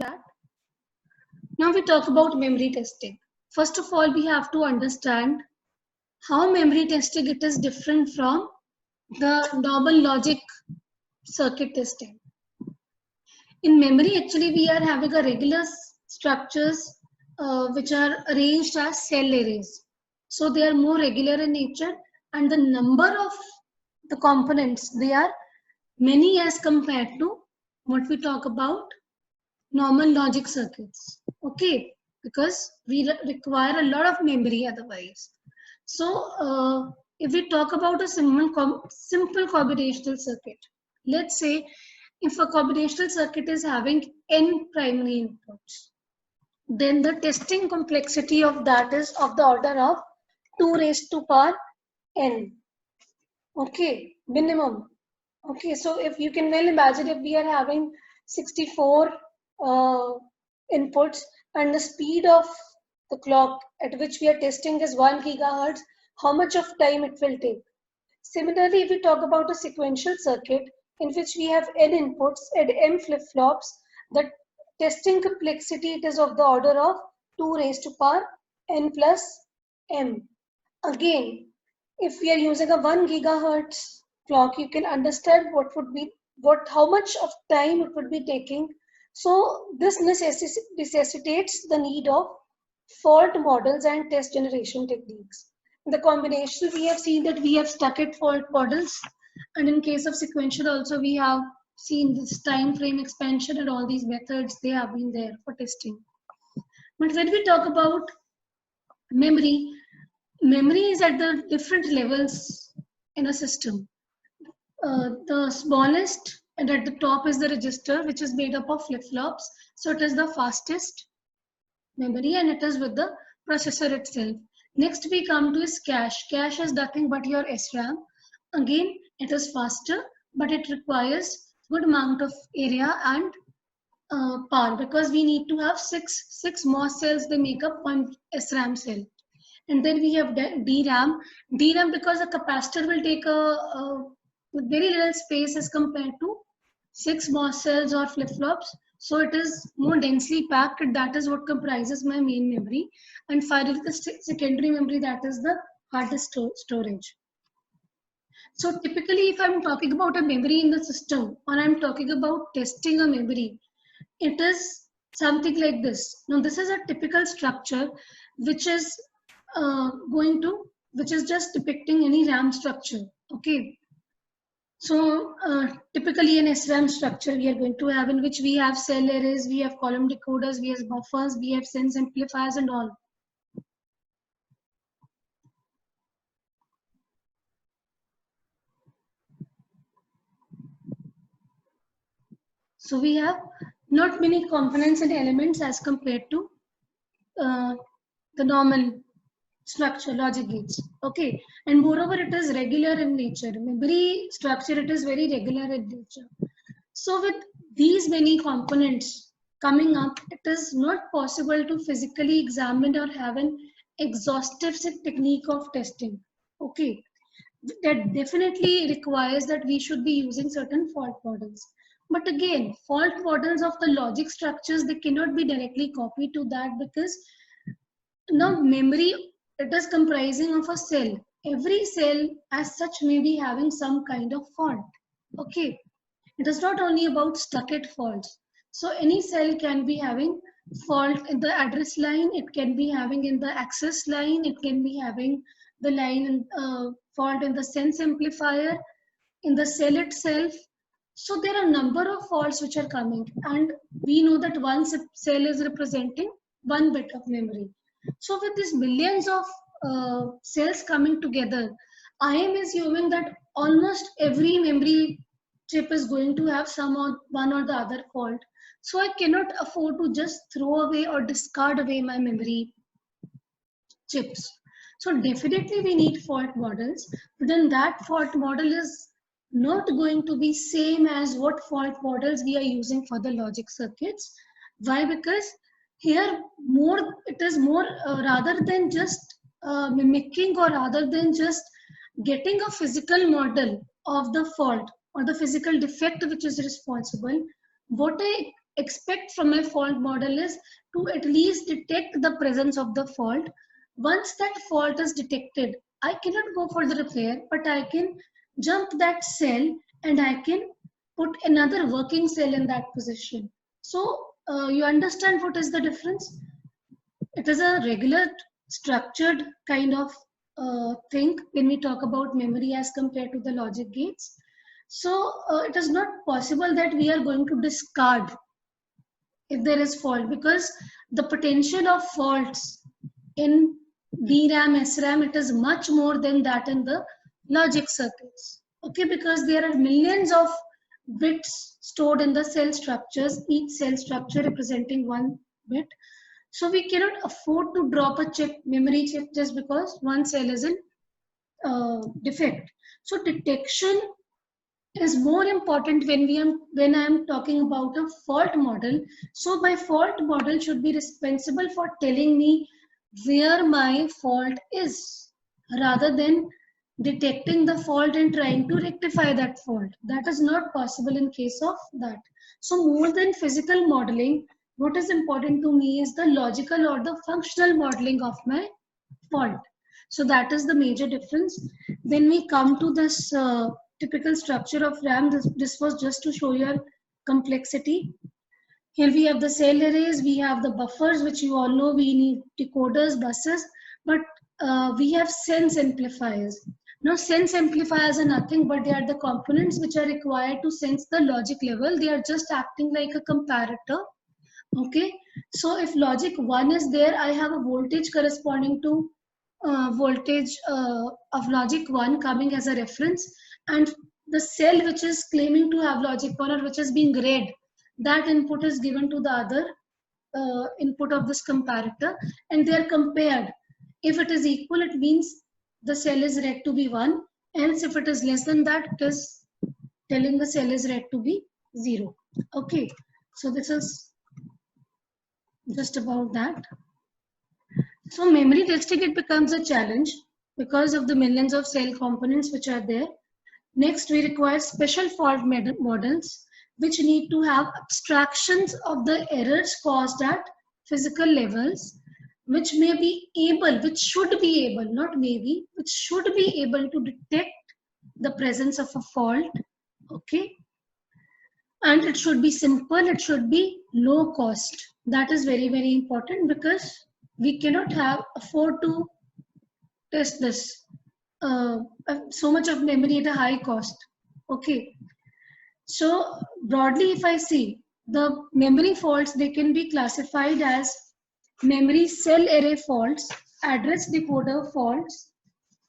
that. Now we talk about memory testing. First of all, we have to understand how memory testing it is different from the normal logic circuit testing. In memory, actually, we are having a regular structures which are arranged as cell arrays. So they are more regular in nature, and the number of the components, they are many as compared to what we talk about normal logic circuits. Okay, because we require a lot of memory otherwise. So if we talk about a simple combinational circuit, let's say if a combinational circuit is having n primary inputs, then the testing complexity of that is of the order of 2 raised to power n. Okay, minimum. Okay, so if you can well imagine, if we are having 64 inputs and the speed of the clock at which we are testing is 1 gigahertz, how much of time it will take? Similarly, if we talk about a sequential circuit in which we have n inputs and m flip-flops, the testing complexity it is of the order of 2 raised to power n plus m. Again, if we are using a 1 gigahertz clock, you can understand how much of time it would be taking. So this necessitates the need of fault models and test generation techniques. In the combination, we have seen that we have stuck-it fault models, and in case of sequential also we have seen this time frame expansion, and all these methods, they have been there for testing. But when we talk about memory, memory is at the different levels in a system. The smallest and at the top is the register, which is made up of flip-flops. So it is the fastest memory, and it is with the processor itself. Next we come to is cache. Cache is nothing but your SRAM. Again, it is faster, but it requires good amount of area and power, because we need to have six more cells. They make up one SRAM cell. And then we have DRAM. DRAM, because a capacitor will take a very little space as compared to 6 MOS cells or flip-flops. So it is more densely packed. That is what comprises my main memory. And finally, the secondary memory, that is the hard disk storage. So typically, if I'm talking about a memory in the system, or I'm talking about testing a memory, it is something like this. Now, this is a typical structure which is which is just depicting any RAM structure. Okay. So typically an SRAM structure we are going to have, in which we have cell arrays, we have column decoders, we have buffers, we have sense amplifiers and all. So we have not many components and elements as compared to the normal structure, logic gates. Okay, and moreover it is regular in nature. Memory structure, it is very regular in nature. So with these many components coming up, it is not possible to physically examine or have an exhaustive technique of testing. Okay, that definitely requires that we should be using certain fault models. But again, fault models of the logic structures, they cannot be directly copied to that, because now memory, it is comprising of a cell. Every cell as such may be having some kind of fault. Okay, it is not only about stuck-it faults. So any cell can be having fault in the address line, it can be having in the access line, it can be having the line fault in the sense amplifier, in the cell itself. So there are a number of faults which are coming, and we know that one cell is representing 1 bit of memory. So with these millions of cells coming together, I am assuming that almost every memory chip is going to have one or the other fault. So I cannot afford to just throw away or discard away my memory chips. So definitely we need fault models, but then that fault model is not going to be same as what fault models we are using for the logic circuits. Why? Because here it is more rather than just mimicking, or rather than just getting a physical model of the fault or the physical defect which is responsible. What I expect from my fault model is to at least detect the presence of the fault. Once that fault is detected, I cannot go for the repair, but I can jump that cell and I can put another working cell in that position. So you understand what is the difference? It is a regular structured kind of thing when we talk about memory as compared to the logic gates. So it is not possible that we are going to discard if there is fault, because the potential of faults in DRAM, SRAM, it is much more than that in the logic circuits. Okay, because there are millions of bits stored in the cell structures, each cell structure representing one bit. So we cannot afford to drop a chip, memory chip, just because one cell is in defect. So detection is more important when I am talking about a fault model. So my fault model should be responsible for telling me where my fault is, rather than detecting the fault and trying to rectify that fault. That is not possible in case of that. So more than physical modeling, what is important to me is the logical or the functional modeling of my fault. So that is the major difference. Then we come to this typical structure of RAM. This was just to show your complexity. Here we have the cell arrays, we have the buffers, which you all know we need decoders, buses, but we have sense amplifiers. Now sense amplifiers are nothing but they are the components which are required to sense the logic level. They are just acting like a comparator. Okay, so if logic 1 is there, I have a voltage corresponding to voltage of logic 1 coming as a reference, and the cell which is claiming to have logic 1 or which is being read, that input is given to the other input of this comparator, and they are compared. If it is equal, it means the cell is read to be 1, else if it is less than that, it is telling the cell is read to be 0. Okay, so this is just about that. So memory testing, it becomes a challenge because of the millions of cell components which are there. Next, we require special fault models which need to have abstractions of the errors caused at physical levels, which may be able, which should be able, not maybe, which should be able to detect the presence of a fault. Okay, and it should be simple, it should be low cost. That is very, very important, because we cannot afford to test this so much of memory at a high cost. Okay, so broadly if I see the memory faults, they can be classified as memory cell array faults, address decoder faults,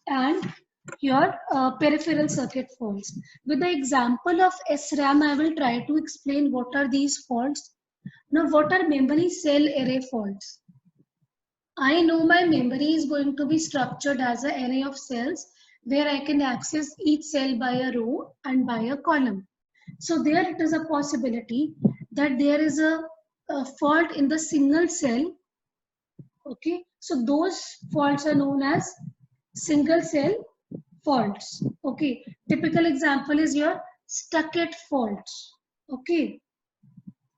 and your peripheral circuit faults. With the example of SRAM, I will try to explain what are these faults. Now, what are memory cell array faults? I know my memory is going to be structured as an array of cells where I can access each cell by a row and by a column. So there it is a possibility that there is a fault in the single cell. Okay, so those faults are known as single cell faults. Okay, typical example is your stuck-at faults. Okay,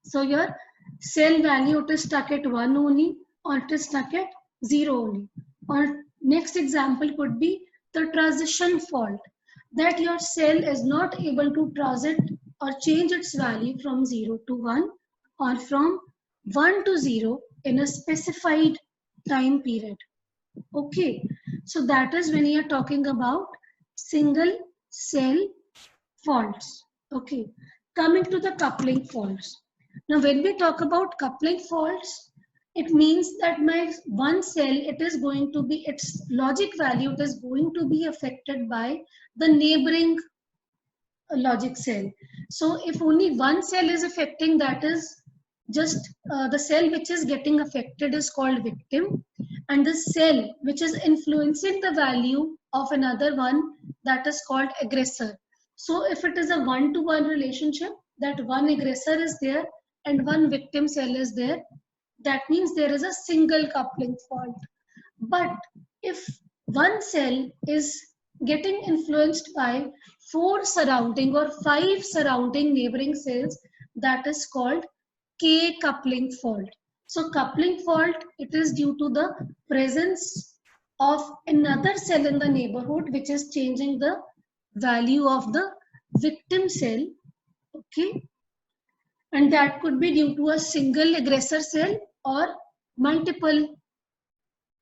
so your cell value, it is stuck at 1 only, or it is stuck at 0 only. Or next example could be the transition fault, that your cell is not able to transit or change its value from 0 to 1 or from 1 to 0 in a specified time period. Okay, so that is when you are talking about single cell faults. Okay, coming to the coupling faults. Now, when we talk about coupling faults, it means that my one cell, it is going to be, its logic value, it is going to be affected by the neighboring logic cell. So if only one cell is affecting, that is just the cell which is getting affected is called victim, and the cell which is influencing the value of another one, that is called aggressor. So if it is a one-to-one relationship, that one aggressor is there and one victim cell is there, that means there is a single coupling fault. But if one cell is getting influenced by 4 surrounding or 5 surrounding neighboring cells, that is called K coupling fault. So coupling fault, it is due to the presence of another cell in the neighborhood which is changing the value of the victim cell. Okay, and that could be due to a single aggressor cell or multiple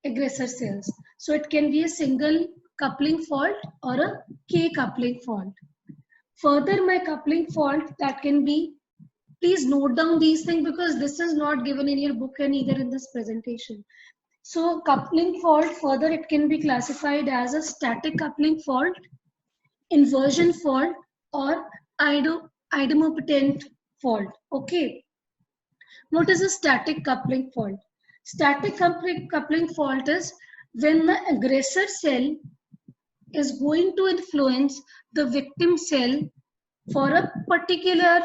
aggressor cells. So it can be a single coupling fault or a K coupling fault. Further, my coupling fault that can be, please note down these things because this is not given in your book and either in this presentation. So coupling fault, further it can be classified as a static coupling fault, inversion fault, or idempotent fault. Okay. What is a static coupling fault? Static coupling fault is when the aggressor cell is going to influence the victim cell for a particular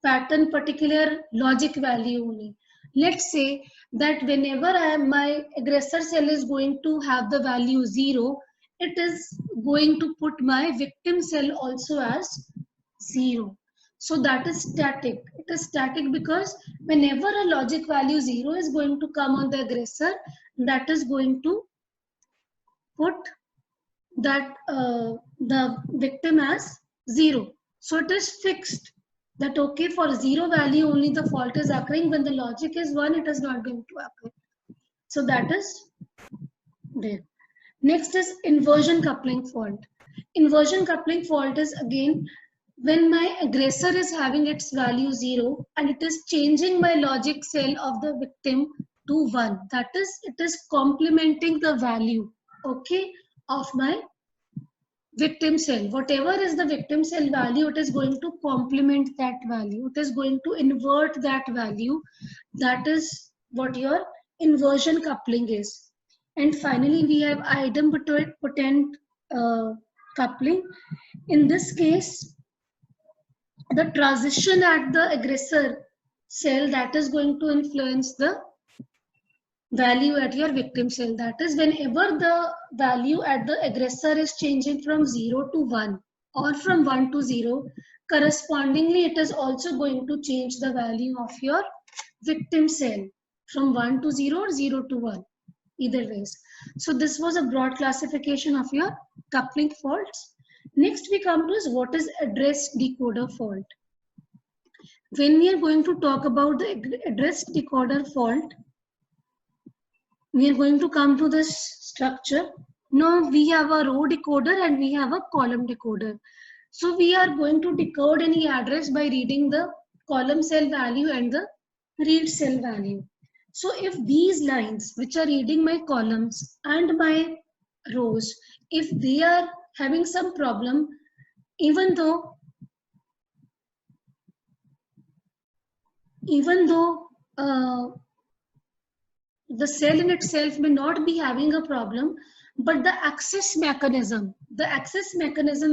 pattern, particular logic value only. Let's say that whenever my aggressor cell is going to have the value 0, it is going to put my victim cell also as 0. So that is static. It is static because whenever a logic value 0 is going to come on the aggressor, that is going to put that the victim as 0. So it is fixed that okay, for 0 value only the fault is occurring. When the logic is 1, it is not going to occur. So that is there. Next is inversion coupling fault. Inversion coupling fault is again when my aggressor is having its value 0 and it is changing my logic cell of the victim to 1. That is, it is complementing the value, okay, of my victim cell. Whatever is the victim cell value, it is going to complement that value. It is going to invert that value. That is what your inversion coupling is. And finally, we have idempotent coupling. In this case, the transition at the aggressor cell, that is going to influence the value at your victim cell. That is, whenever the value at the aggressor is changing from 0 to 1 or from 1 to 0, correspondingly it is also going to change the value of your victim cell from 1 to 0 or 0 to 1, either ways. So this was a broad classification of your coupling faults. Next we come to is what is address decoder fault. When we are going to talk about the address decoder fault, we are going to come to this structure. Now we have a row decoder and we have a column decoder. So we are going to decode any address by reading the column cell value and the read cell value. So if these lines which are reading my columns and my rows, if they are having some problem, even though the cell in itself may not be having a problem, but the access mechanism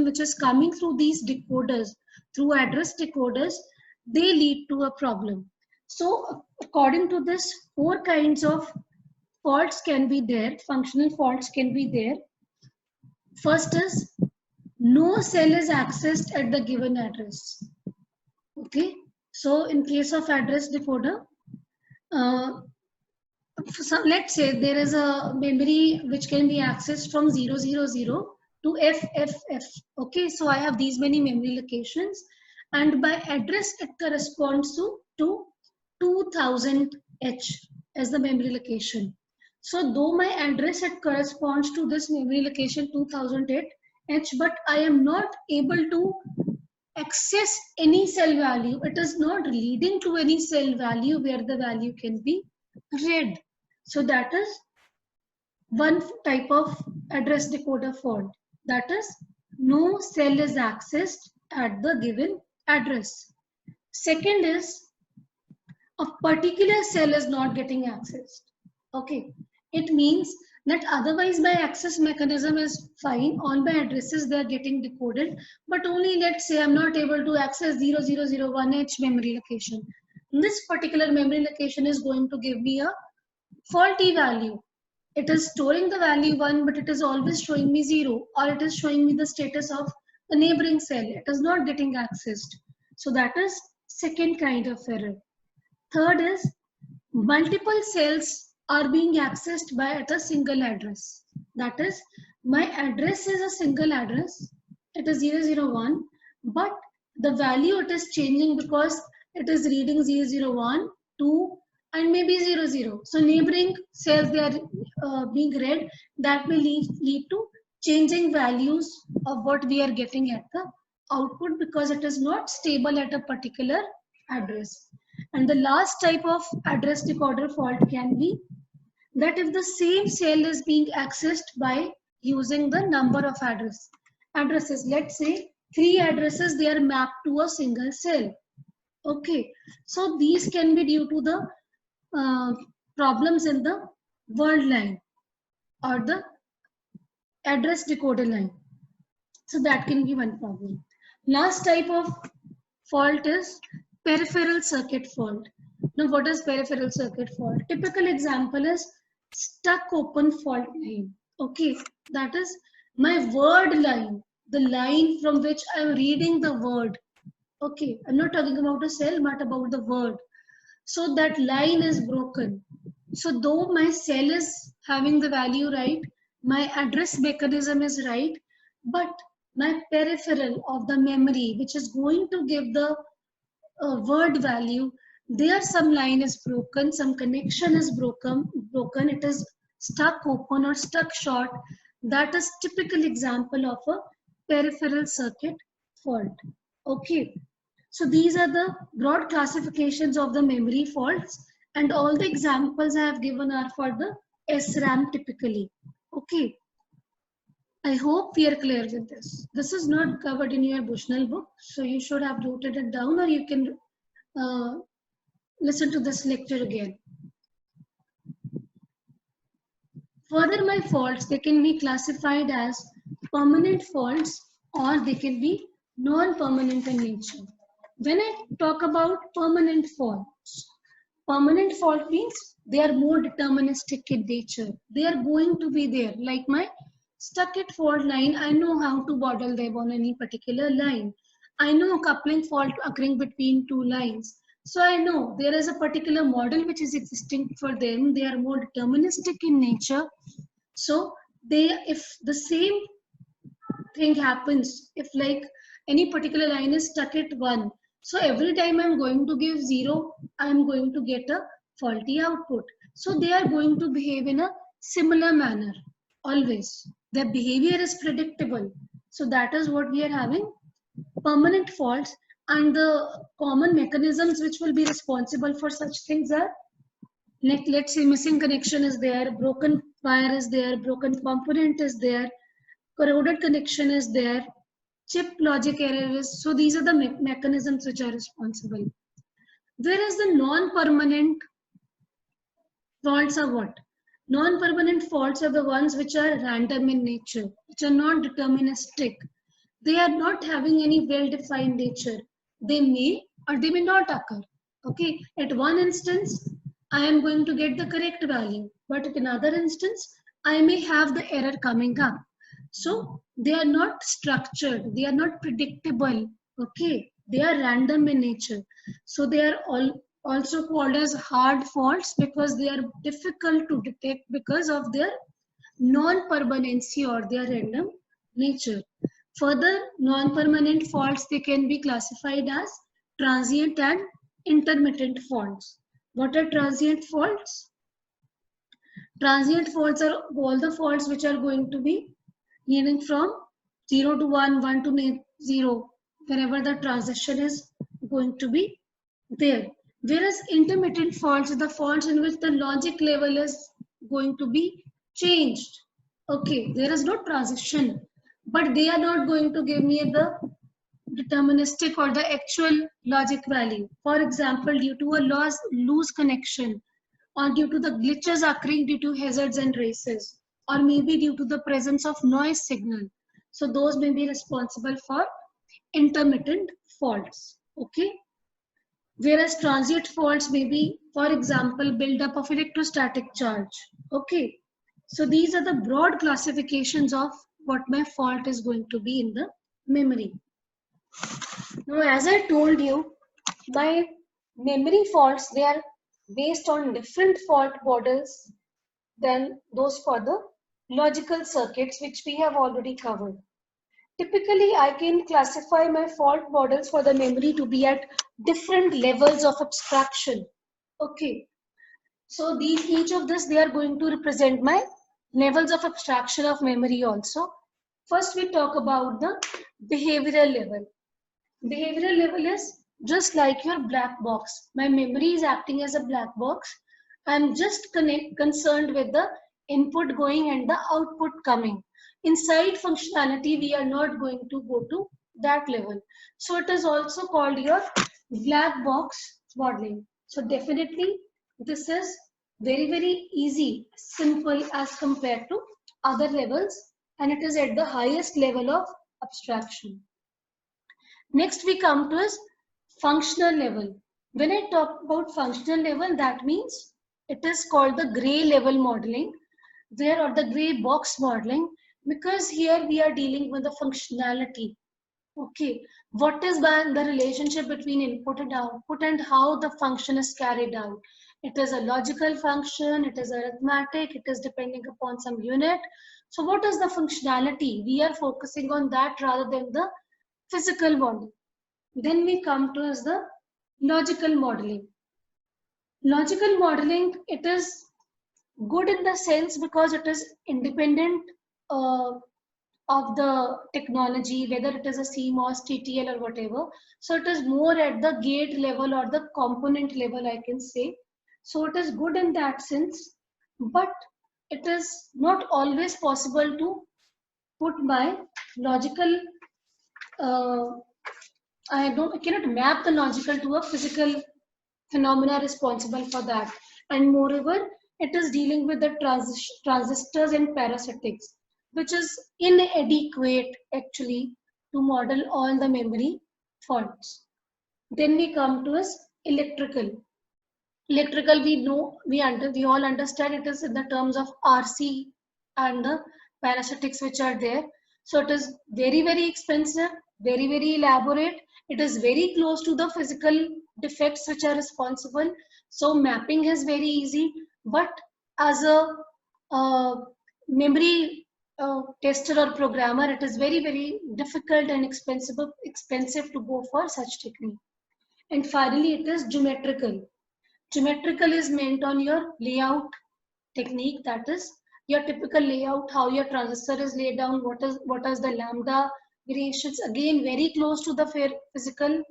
which is coming through these decoders, through address decoders, they lead to a problem. So according to this, 4 kinds of faults can be there, functional faults can be there. First is no cell is accessed at the given address. Okay, so in case of address decoder, so let's say there is a memory which can be accessed from 000 to FFF. Okay, so I have these many memory locations, and by address it corresponds to 2000H as the memory location. So though my address it corresponds to this memory location 2000H, but I am not able to access any cell value. It is not leading to any cell value where the value can be read. So that is one type of address decoder fault. That is, no cell is accessed at the given address. Second is, a particular cell is not getting accessed. Okay, it means that otherwise my access mechanism is fine, all my addresses they are getting decoded, but only let's say I'm not able to access 0001H memory location. This particular memory location is going to give me a faulty value. It is storing the value 1, but it is always showing me 0, or it is showing me the status of the neighboring cell. It is not getting accessed. So that is second kind of error. Third is multiple cells are being accessed by at a single address. That is, my address is a single address. It is 001, but the value it is changing because it is reading 001, 2, and maybe 00. So neighboring cells, they are being read. That may lead to changing values of what we are getting at the output because it is not stable at a particular address. And the last type of address decoder fault can be that if the same cell is being accessed by using the number of addresses, let's say 3 addresses, they are mapped to a single cell. Okay, so these can be due to the problems in the word line or the address decoder line. So that can be one problem. Last type of fault is peripheral circuit fault. Now, what is peripheral circuit fault? Typical example is stuck open fault line. Okay, that is my word line, the line from which I'm reading the word. Okay, I'm not talking about a cell, but about the word. So that line is broken. So though my cell is having the value right, my address mechanism is right, but my peripheral of the memory, which is going to give the word value, there some line is broken, some connection is broken, it is stuck open or stuck short. That is typical example of a peripheral circuit fault. Okay, so these are the broad classifications of the memory faults, and all the examples I have given are for the SRAM typically. Okay, I hope we are clear with this. This is not covered in your Bushnell book, so you should have noted it down, or you can listen to this lecture again. Further, my faults, they can be classified as permanent faults or they can be non-permanent in nature. When I talk about permanent fault means they are more deterministic in nature. They are going to be there. Like my stuck at fault line, I know how to model them on any particular line. I know a coupling fault occurring between two lines. So I know there is a particular model which is existing for them. They are more deterministic in nature. So if the same thing happens, if like any particular line is stuck at 1, so every time I'm going to give 0, I'm going to get a faulty output. So they are going to behave in a similar manner always. Their behavior is predictable. So that is what we are having, permanent faults. And the common mechanisms which will be responsible for such things are, let's say missing connection is there, broken wire is there, broken component is there, corroded connection is there, chip logic error is. So these are the mechanisms which are responsible. Whereas the non-permanent faults are what? Non-permanent faults are the ones which are random in nature, which are not deterministic. They are not having any well-defined nature. They may or they may not occur. Okay, at one instance, I am going to get the correct value, but at another instance, I may have the error coming up. So they are not structured, they are not predictable. Okay, they are random in nature. So they are also called as hard faults because they are difficult to detect because of their non-permanency or their random nature. Further, non-permanent faults, they can be classified as transient and intermittent faults. What are transient faults? Transient faults are all the faults which are going to be leading from 0 to 1, 1 to 0, wherever the transition is going to be there. Whereas intermittent faults are the faults in which the logic level is going to be changed. Okay, there is no transition, but they are not going to give me the deterministic or the actual logic value. For example, due to a loose connection, or due to the glitches occurring due to hazards and races, or maybe due to the presence of noise signal. So those may be responsible for intermittent faults. Okay. Whereas transient faults may be, for example, buildup of electrostatic charge. Okay. So these are the broad classifications of what my fault is going to be in the memory. Now, as I told you, my memory faults, they are based on different fault models than those for the logical circuits, which we have already covered. Typically, I can classify my fault models for the memory to be at different levels of abstraction. Okay, so each of this, they are going to represent my levels of abstraction of memory also. First, we talk about the behavioral level. Behavioral level is just like your black box. My memory is acting as a black box. I'm just concerned with the input going and the output coming. Inside functionality, we are not going to go to that level. So it is also called your black box modeling. So definitely this is very, very easy, simple as compared to other levels, and it is at the highest level of abstraction. Next we come to is functional level. When I talk about functional level, that means it is called the gray level modeling, there, or the gray box modeling, because here we are dealing with the functionality. Okay, what is the relationship between input and output and how the function is carried out? It is a logical function, it is arithmetic, it is depending upon some unit. So what is the functionality? We are focusing on that rather than the physical model. Then we come to is the logical modeling. Logical modeling, it is good in the sense because it is independent uh, of the technology, whether it is a CMOS, TTL or whatever. So it is more at the gate level or the component level, I can say. So it is good in that sense, but it is not always possible to put my logical I cannot map the logical to a physical phenomena responsible for that. And moreover, it is dealing with the transistors and parasitics, which is inadequate actually to model all the memory faults. Then we come to is electrical. Electrical, we know, we all understand it is in the terms of RC and the parasitics which are there. So it is very, very expensive, very, very elaborate. It is very close to the physical defects which are responsible. So mapping is very easy, but as a memory tester or programmer, it is very, very difficult and expensive to go for such technique. And finally, it is geometrical. Geometrical is meant on your layout technique, that is your typical layout, how your transistor is laid down, what is the lambda variations, again very close to the physical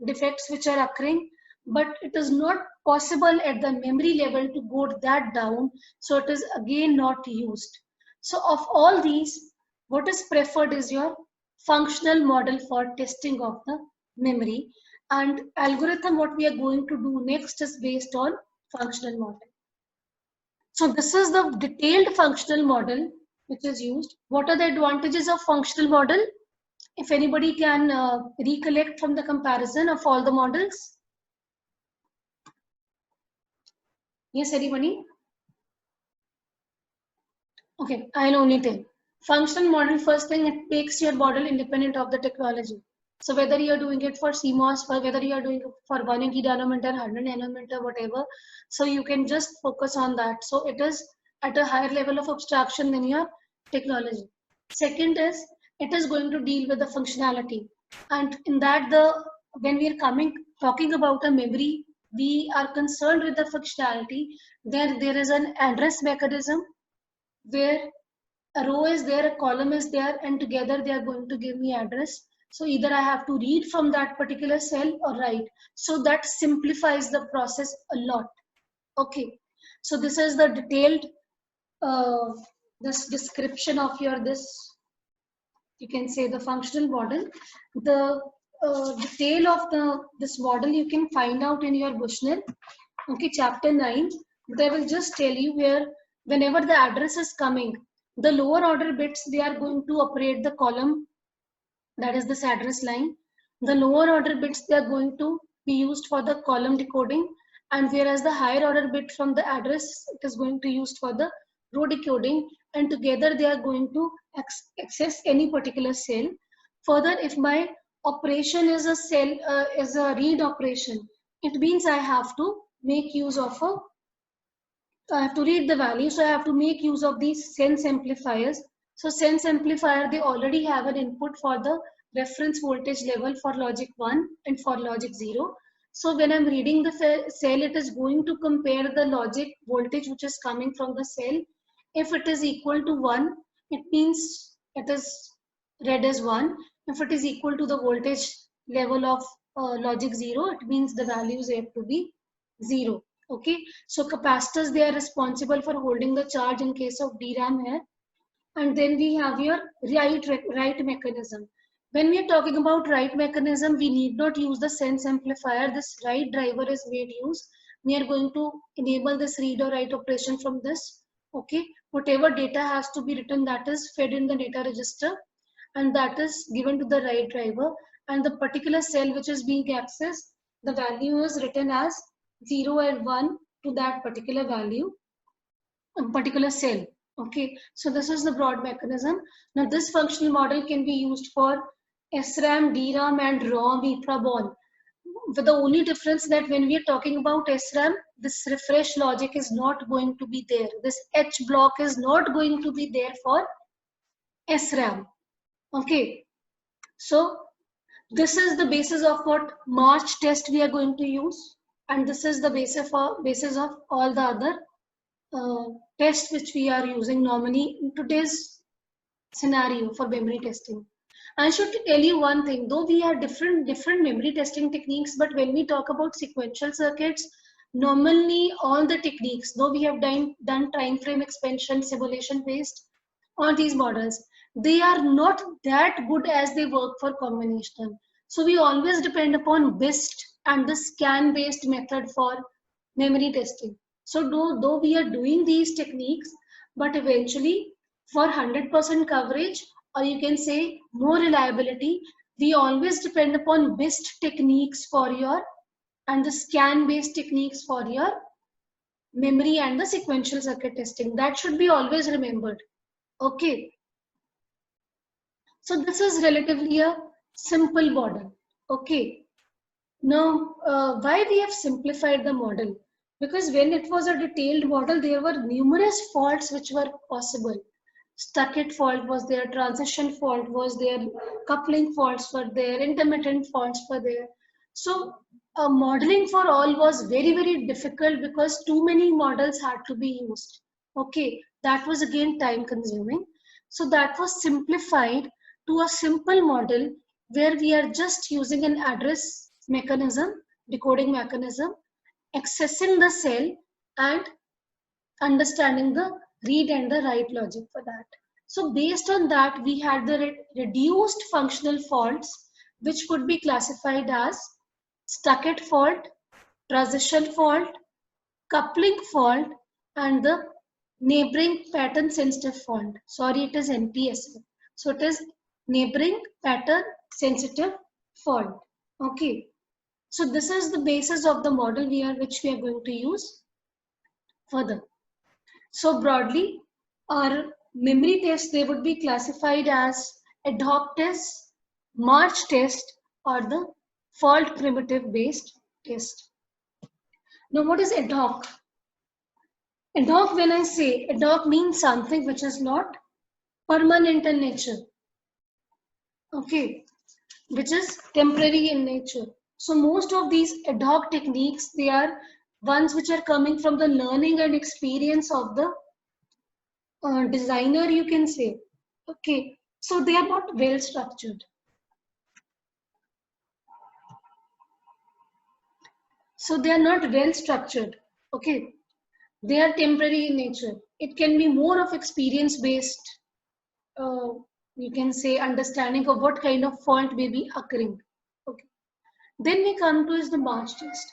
defects which are occurring, but it is not possible at the memory level to go that down, so it is again not used. So of all these, what is preferred is your functional model for testing of the memory, and algorithm what we are going to do next is based on functional model. So this is the detailed functional model which is used. What are the advantages of functional model? If anybody can recollect from the comparison of all the models. Yes, anybody? Okay, I'll only tell. Functional model, first thing, it makes your model independent of the technology. So whether you're doing it for CMOS, for whether you're doing it for 180 nanometer, 100 nanometer, whatever, so you can just focus on that. So it is at a higher level of abstraction than your technology. Second is, it is going to deal with the functionality. And in that, when we are talking about a memory, we are concerned with the functionality. There is an address mechanism where a row is there, a column is there, and together they are going to give me address. So either I have to read from that particular cell or write. So that simplifies the process a lot. Okay. So this is the detailed this description of your you can say the functional model. The detail of this model you can find out in your Bushnell. Okay, chapter 9. They will just tell you where whenever the address is coming, the lower order bits, they are going to operate the column, that is this address line. The lower order bits, they are going to be used for the column decoding, and whereas the higher order bit from the address, it is going to be used for the row decoding, and together they are going to access any particular cell. Further, if my operation is a read operation, It means I have to make use of I have to read the value, so I have to make use of these sense amplifiers. So sense amplifier, they already have an input for the reference voltage level for logic 1 and for logic 0. So when I'm reading the cell, it is going to compare the logic voltage which is coming from the cell. If it is equal to 1, it means it is read as 1. If it is equal to the voltage level of logic 0, it means the values have to be 0. Okay, so capacitors, they are responsible for holding the charge in case of DRAM here. And then we have your write mechanism. When we are talking about write mechanism, we need not use the sense amplifier. This write driver is made use. We are going to enable this read or write operation from this. Okay, whatever data has to be written, that is fed in the data register, and that is given to the write driver. And the particular cell which is being accessed, the value is written as 0 and 1 to that particular value, a particular cell. Okay, so this is the broad mechanism. Now this functional model can be used for SRAM, DRAM and ROM, EEPROM. With the only difference that when we are talking about SRAM, this refresh logic is not going to be there. This H block is not going to be there for SRAM. Okay, so this is the basis of what March test we are going to use, and this is the basis of all the other tests which we are using normally in today's scenario for memory testing. I should tell you one thing, though we have different memory testing techniques, but when we talk about sequential circuits, normally all the techniques, though we have done time frame expansion, simulation based, all these models, they are not that good as they work for combinational. So we always depend upon BIST and the scan based method for memory testing. So though we are doing these techniques, but eventually for 100% coverage, or you can say more reliability, we always depend upon BIST techniques for your and the scan based techniques for your memory and the sequential circuit testing. That should be always remembered. Okay, so this is relatively a simple model. Okay, now why we have simplified the model? Because when it was a detailed model, there were numerous faults which were possible. Stuck-it fault was there, transition fault was there, coupling faults were there, intermittent faults were there. So modeling for all was very difficult because too many models had to be used. Okay, that was again time consuming. So that was simplified to a simple model where we are just using an address mechanism, decoding mechanism, accessing the cell and understanding the read and the write logic for that. So based on that, we had the reduced functional faults, which could be classified as stuck-it fault, transition fault, coupling fault, and the neighboring pattern sensitive fault. Sorry, it is NPSF. So it is neighboring pattern sensitive fault. Okay. So this is the basis of the model which we are going to use further. So broadly, our memory tests, they would be classified as ad hoc test, March test, or the fault primitive based test. Now what is ad hoc? Ad hoc, when I say ad hoc, means something which is not permanent in nature. Okay, which is temporary in nature. So most of these ad hoc techniques, they are ones which are coming from the learning and experience of the designer, you can say. Okay, so they are not well structured. So they are not well structured. Okay, they are temporary in nature. It can be more of experience based, you can say, understanding of what kind of fault may be occurring. Okay, then we come to is the March test.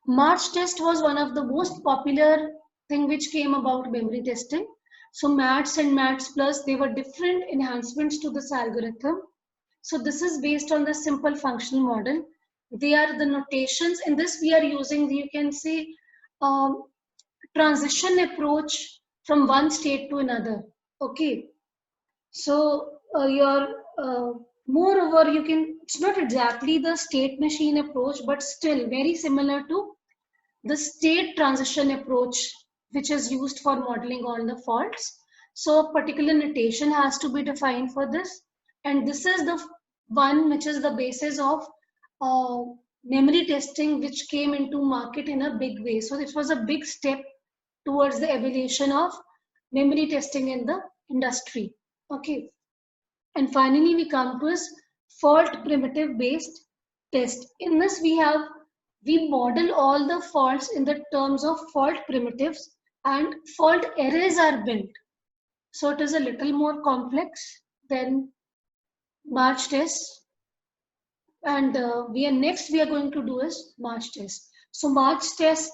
March test was one of the most popular thing which came about memory testing. So MATS and MATS plus, they were different enhancements to this algorithm. So this is based on the simple functional model. They are the notations. In this we are using, you can say, transition approach from one state to another. Okay. So your Moreover, it's not exactly the state machine approach, but still very similar to the state transition approach, which is used for modeling all the faults. So a particular notation has to be defined for this. And this is the one which is the basis of uh, memory testing, which came into market in a big way. So it was a big step towards the evolution of memory testing in the industry. Okay. And finally, we come to is fault primitive based test. In this, we model all the faults in the terms of fault primitives, and fault arrays are built. So it is a little more complex than March test. And we are going to do is March test. So March test